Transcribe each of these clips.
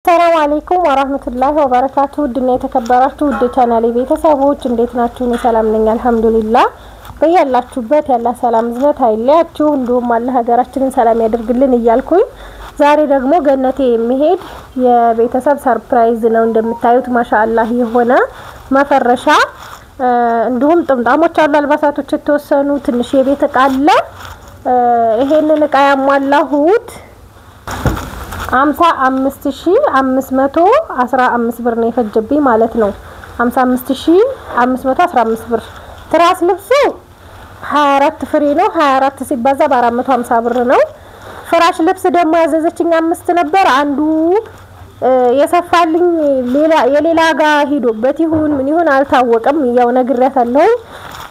ሰላም አለይኩም ወራህመቱላሂ ወበረካቱ ድና የተከበራችሁ ውድ ቻናሌ ቤተሰቦች እንዴት ናችሁ? እኔ ሰላም ነኝ አልহামዱሊላህ። በያላችሁበት ያላ ሰላም ዝነት አይለያችሁ እንዲሁም አላህ ሀገራችንን ሰላም ያደርግልን እያልኩኝ ዛሬ ደግሞ ገነቴ የሚሄድ የቤተሰብ ሰርፕራይዝ ነው። እንደምታዩት ማሻአላህ የሆነ መፈረሻ እንዲሁም ጥምጣሞች አሉ፣ አልባሳቶች የተወሰኑ ትንሽ የቤት ዕቃ አለ። ይሄንን ዕቃ ያሟላሁት 55515 ብር ነው የፈጀብኝ ማለት ነው። 55515 ብር። ትራስ ልብሱ 24 ፍሬ ነው። 24 ሲባዛ በ450 ብር ነው። ፍራሽ ልብስ ደግሞ ያዘዘችኝ 5 ነበር። አንዱ የሰፋልኝ የሌላ ጋር ሄዶበት ይሁን ምን ይሁን አልታወቀም። ያው ነግሬያታለሁ።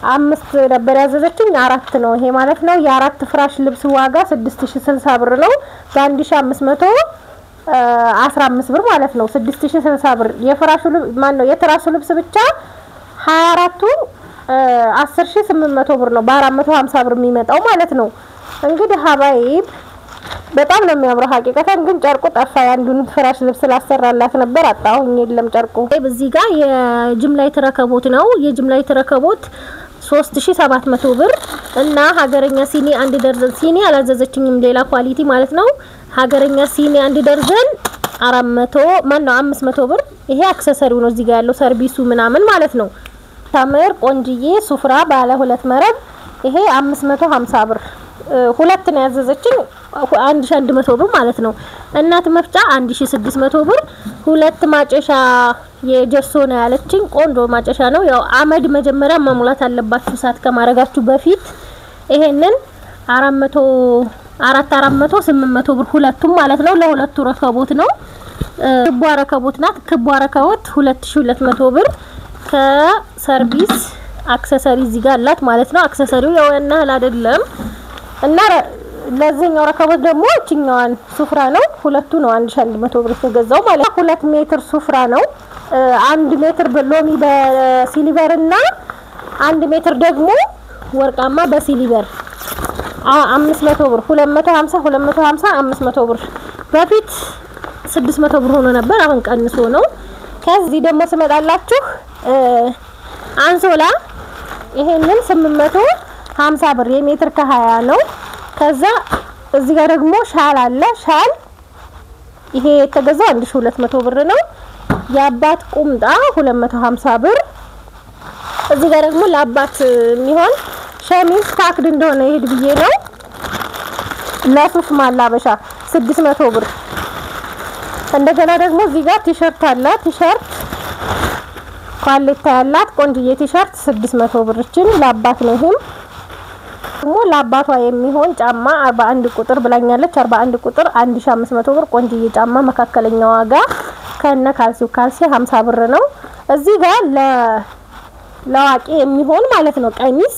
5 ነበር ያዘዘችኝ 4 ነው ይሄ ማለት ነው። የአራት ፍራሽ ልብስ ዋጋ 6060 ብር ነው። በ1515 ብር ማለት ነው። 6060 ብር የፍራሹ ማን ነው የትራሱ ልብስ ብቻ 24ቱ 10800 ብር ነው። በ450 ብር የሚመጣው ማለት ነው። እንግዲህ ሀባይብ በጣም ነው የሚያምረው። ሀቂቀታን ግን ጨርቁ ጠፋ። ያንዱን ፍራሽ ልብስ ላሰራላት ነበር አጣሁኝ። የለም ጨርቁ። በዚህ ጋር የጅምላ የተረከቦት ነው። የጅምላ የተረከቦት 3700 ብር እና ሀገረኛ ሲኒ አንድ ደርዘን ሲኒ አላዘዘችኝም፣ ሌላ ኳሊቲ ማለት ነው። ሀገረኛ ሲኒ አንድ ደርዘን 500 ብር። ይሄ አክሰሰሪው ነው። እዚህ ጋር ያለው ሰርቪሱ ምናምን ማለት ነው። ታምር ቆንጅዬ ሱፍራ ባለ 2 መረብ ይሄ 550 ብር። ሁለት ነው ያዘዘችኝ 1100 ብር ማለት ነው። እናት መፍጫ 1600 ብር። ሁለት ማጨሻ የጀሶ ነው ያለችኝ። ቆንጆ ማጨሻ ነው። ያው አመድ መጀመሪያ መሙላት አለባችሁ ሳት ከማረጋችሁ በፊት። ይሄንን 400 800 ብር ሁለቱም ማለት ነው። ለሁለቱ ረከቦት ነው። ክቧ ረከቦት ናት። ክቧ ረከቦት 2200 ብር ከሰርቪስ አክሰሰሪ እዚህ ጋር አላት ማለት ነው። አክሰሰሪው ያው ያናህል አይደለም እና ለዚህኛው ረከቦት ደግሞ እቺኛዋን ሱፍራ ነው። ሁለቱ ነው 1100 ብር ተገዛው ማለት ነው። 2 ሜትር ሱፍራ ነው። 1 ሜትር በሎሚ በሲሊቨር እና 1 ሜትር ደግሞ ወርቃማ በሲሊቨር 500 ብር 250 500 ብር። በፊት 600 ብር ሆኖ ነበር፣ አሁን ቀንሶ ነው። ከዚህ ደግሞ ስመጣላችሁ አንሶላ ይሄንን 850 ብር የሜትር ከ20 ነው። ከዛ እዚህ ጋር ደግሞ ሻል አለ። ሻል ይሄ የተገዛው 1200 ብር ነው። የአባት ቁምጣ 250 ብር። እዚህ ጋር ደግሞ ለአባት የሚሆን ሸሚዝ ታክድ እንደሆነ ይሄድ ብዬ ነው። ለሱፍ ማላበሻ 600 ብር። እንደገና ደግሞ እዚህ ጋር ቲሸርት አለ። ቲሸርት ኳሊቲ ያላት ቆንጆዬ ቲሸርት 600 ብር። እቺን ለአባት ነው። ይሄም ደግሞ ለአባቷ የሚሆን ጫማ 41 ቁጥር ብላኛለች። 41 ቁጥር 1500 ብር። ቆንጆዬ ጫማ መካከለኛ ዋጋ ከነ ካልሲ 50 ብር ነው። እዚህ ጋር ለዋቂ የሚሆን ማለት ነው ቀሚስ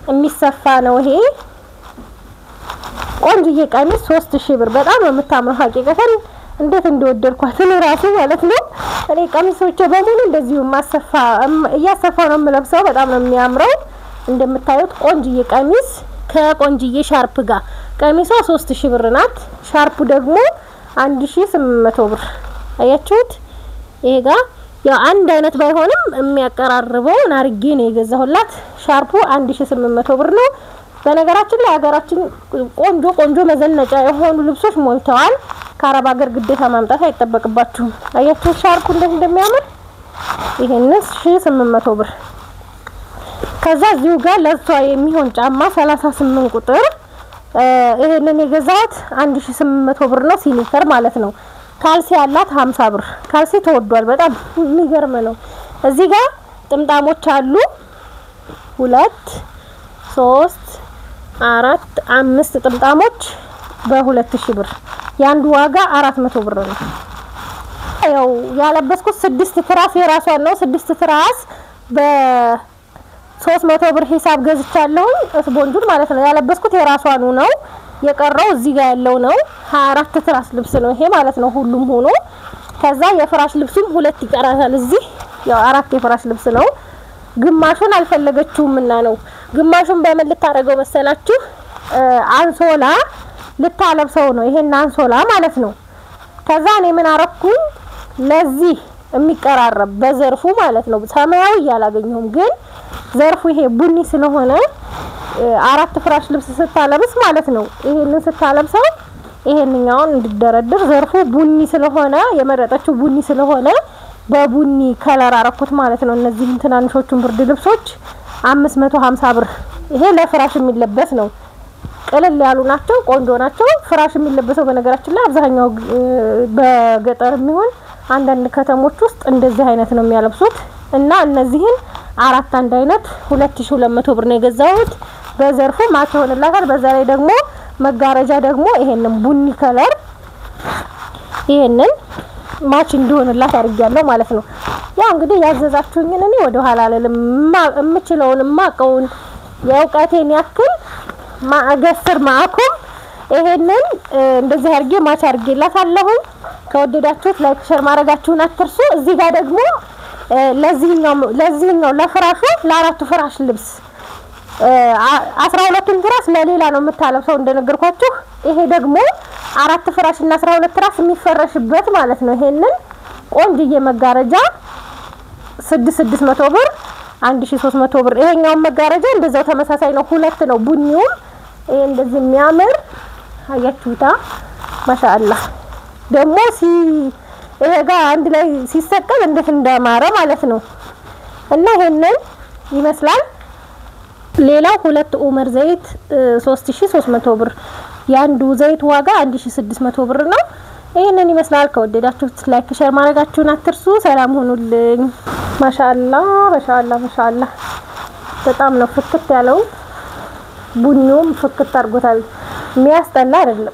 የሚሰፋ ነው። ይሄ ቆንጆዬ ቀሚስ 3000 ብር። በጣም ነው የምታምረው። ሀቂቀታን እንዴት እንደወደድኳት ለራሱ ማለት ነው። እኔ ቀሚሶቼ በሙሉ እንደዚሁ እያሰፋው ነው የምለብሰው። በጣም ነው የሚያምረው። እንደምታዩት ቆንጆዬ ቀሚስ ከቆንጆዬ ሻርፕ ጋር ቀሚሷ 3000 ብር ናት። ሻርፑ ደግሞ 1800 ብር። አያችሁት? ይሄ ጋር ያው አንድ አይነት ባይሆንም የሚያቀራርበው ናርጌ ነው የገዛሁላት። ሻርፑ 1800 ብር ነው። በነገራችን ላይ ሀገራችን ቆንጆ መዘነጫ የሆኑ ልብሶች ሞልተዋል። ከአረብ ሀገር ግዴታ ማምጣት አይጠበቅባችሁም። አያችሁት ሻርፑ እንዴት እንደሚያምር። ይሄንስ 1800 ብር። ከዛ እዚሁ ጋር ለሷ የሚሆን ጫማ 38 ቁጥር ይሄንን የገዛሁት 1800 ብር ነው። ሲኒከር ማለት ነው። ካልሲ ያላት 50 ብር። ካልሲ ተወዷል በጣም የሚገርም ነው። እዚህ ጋር ጥምጣሞች አሉ 2 3 4 5 ጥምጣሞች በ2000 ብር። ያንዱ ዋጋ 400 ብር ነው። ያው ያለበስኩት 6 ትራስ የራሷን ነው። 6 ትራስ በ300 ብር ሂሳብ ገዝቻለሁ። ስፖንጁን ማለት ነው። ያለበስኩት የራሷን ነው። የቀረው እዚህ ጋር ያለው ነው። 24 ትራስ ልብስ ነው ይሄ ማለት ነው ሁሉም ሆኖ። ከዛ የፍራሽ ልብሱም 2 ይቀራታል። እዚህ ያው 4 የፍራሽ ልብስ ነው። ግማሹን አልፈለገችውም እና ነው። ግማሹን በመል ልታረገው መሰላችሁ? አንሶላ ልታለብሰው ነው። ይሄን አንሶላ ማለት ነው። ከዛ እኔ ምን አረኩኝ ለዚህ የሚቀራረብ በዘርፉ ማለት ነው ሰማያዊ ያላገኘሁም ግን ዘርፉ ይሄ ቡኒ ስለሆነ አራት ፍራሽ ልብስ ስታለብስ ማለት ነው ይሄንን ስታለብሰው ይሄንኛውን እንድደረድር ዘርፉ ቡኒ ስለሆነ የመረጠችው ቡኒ ስለሆነ በቡኒ ከለር አረኩት ማለት ነው እነዚህ ትናንሾቹን ብርድ ልብሶች 550 ብር ይሄ ለፍራሽ የሚለበስ ነው ቀለል ያሉ ናቸው ቆንጆ ናቸው ፍራሽ የሚለበሰው በነገራችን ላይ አብዛኛው በገጠር የሚሆን አንዳንድ ከተሞች ውስጥ እንደዚህ አይነት ነው የሚያለብሱት እና እነዚህን አራት አንድ አይነት 2200 ብር ነው የገዛሁት በዘርፉ ማች ሆነላታል በዛ ላይ ደግሞ መጋረጃ ደግሞ ይሄንን ቡኒ ከለር ይሄንን ማች እንዲሆንላት አድርጌያለሁ ማለት ነው ያው እንግዲህ ያዘዛችሁኝን እኔ ወደ ኋላ አለልም የምችለውን ማቀውን ያውቃቴን ያክል ማገስር ማአኩም ይሄንን እንደዚህ አድርጌ ማች አድርጌላታለሁ ከወደዳችሁት ላይክ ሼር ማድረጋችሁን አትርሱ እዚህ ጋር ደግሞ ለዚህኛው ለፍራሹ ለአራቱ ፍራሽ ልብስ 12ን ትራስ ለሌላ ነው የምታለብሰው እንደነገርኳችሁ ይሄ ደግሞ አራት ፍራሽ እና 12 ትራስ የሚፈረሽበት ማለት ነው ይሄንን ቆንጆዬ መጋረጃ 600 ብር 1300 ብር ይሄኛው መጋረጃ እንደዛው ተመሳሳይ ነው ሁለት ነው ቡኒው ይሄ እንደዚህ የሚያምር አያችሁታ ማሻአላህ ደግሞ ይሄ ጋር አንድ ላይ ሲሰቀል እንዴት እንደማረ ማለት ነው እና ይሄንን ይመስላል ሌላው ሁለት ኡመር ዘይት 3300 ብር ያንዱ ዘይት ዋጋ 1600 ብር ነው ይሄንን ይመስላል ከወደዳችሁት ላይክ ሼር ማድረጋችሁን አትርሱ ሰላም ሁኑልኝ ማሻአላህ በጣም ነው ፍክት ያለው ቡኒውም ፍክት አድርጎታል የሚያስጠላ አይደለም